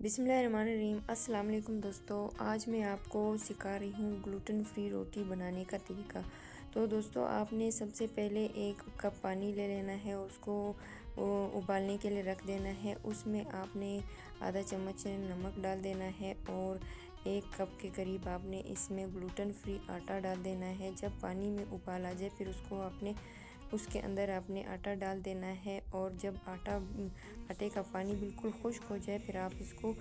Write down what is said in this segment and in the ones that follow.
बिस्मिल्लाहिर्रहमानिर्रहीम। अस्सलाम वालेकुम दोस्तों, आज मैं आपको सिखा रही हूँ ग्लूटेन फ्री रोटी बनाने का तरीका। तो दोस्तों, आपने सबसे पहले 1 कप पानी ले लेना है, उसको उबालने के लिए रख देना है। उसमें आपने आधा चम्मच नमक डाल देना है और 1 कप के करीब आपने इसमें ग्लूटेन फ्री आटा डाल देना है। जब पानी में उबाल आ जाए फिर उसके अंदर आपने आटा डाल देना है और जब आटे का पानी बिल्कुल खुश्क हो जाए फिर आप इसको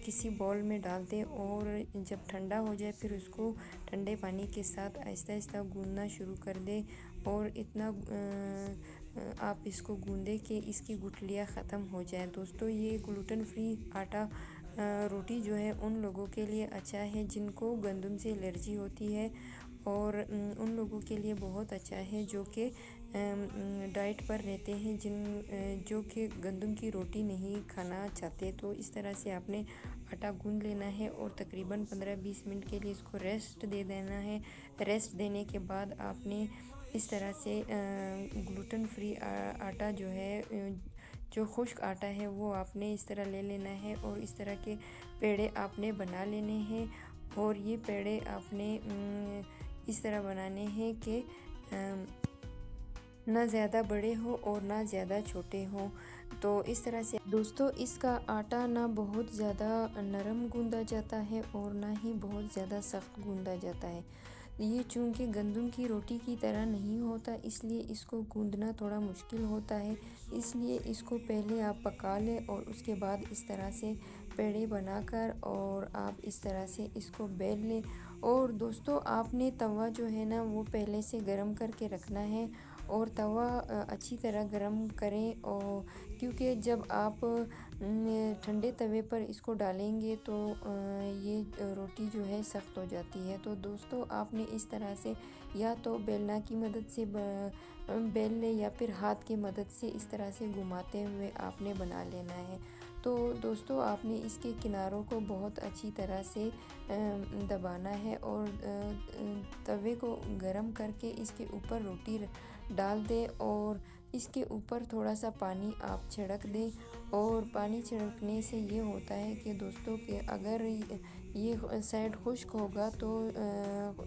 किसी बाउल में डाल दें और जब ठंडा हो जाए फिर उसको ठंडे पानी के साथ आहिस्ता आहिस्ता गूंदना शुरू कर दें और इतना आप इसको गूंदें कि इसकी गुठलियाँ ख़त्म हो जाए। दोस्तों, ये ग्लूटेन फ्री आटा रोटी जो है उन लोगों के लिए अच्छा है जिनको गंदम से एलर्जी होती है और उन लोगों के लिए बहुत अच्छा है जो कि डाइट पर रहते हैं, जो कि गंदम की रोटी नहीं खाना चाहते। तो इस तरह से आपने आटा गूंद लेना है और तकरीबन 15-20 मिनट के लिए इसको रेस्ट दे देना है। रेस्ट देने के बाद आपने इस तरह से ग्लूटेन फ्री आटा जो है, जो खुश्क आटा है वो आपने इस तरह ले लेना है और इस तरह के पेड़े आपने बना लेने हैं। और ये पेड़े आपने इस तरह बनाने हैं कि ना ज़्यादा बड़े हो और ना ज़्यादा छोटे हों। तो इस तरह से दोस्तों, इसका आटा ना बहुत ज़्यादा नरम गूंदा जाता है और ना ही बहुत ज़्यादा सख्त गूंदा जाता है। ये चूँकि गंदम की रोटी की तरह नहीं होता, इसलिए इसको गूंदना थोड़ा मुश्किल होता है। इसलिए इसको पहले आप पका लें और उसके बाद इस तरह से पेड़े बनाकर और आप इस तरह से इसको बेल लें। और दोस्तों, आपने तवा जो है ना वो पहले से गरम करके रखना है और तवा अच्छी तरह गरम करें। और क्योंकि जब आप ठंडे तवे पर इसको डालेंगे तो ये रोटी जो है सख्त हो जाती है। तो दोस्तों, आपने इस तरह से या तो बेलना की मदद से बेल लें या फिर हाथ की मदद से इस तरह से घुमाते हुए आपने बना लेना है। तो दोस्तों, आपने इसके किनारों को बहुत अच्छी तरह से दबाना है और तवे को गरम करके इसके ऊपर रोटी डाल दें और इसके ऊपर थोड़ा सा पानी आप छिड़क दें। और पानी छिड़कने से ये होता है कि दोस्तों कि अगर ये साइड खुश्क होगा तो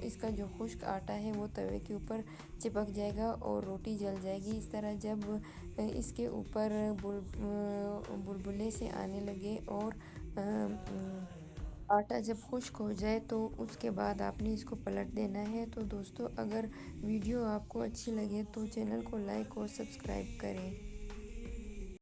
इसका जो खुश्क आटा है वो तवे के ऊपर चिपक जाएगा और रोटी जल जाएगी। इस तरह जब इसके ऊपर बुलबुले से आने लगे और आटा जब खुश्क हो जाए तो उसके बाद आपने इसको पलट देना है। तो दोस्तों, अगर वीडियो आपको अच्छी लगे तो चैनल को लाइक और सब्सक्राइब करें।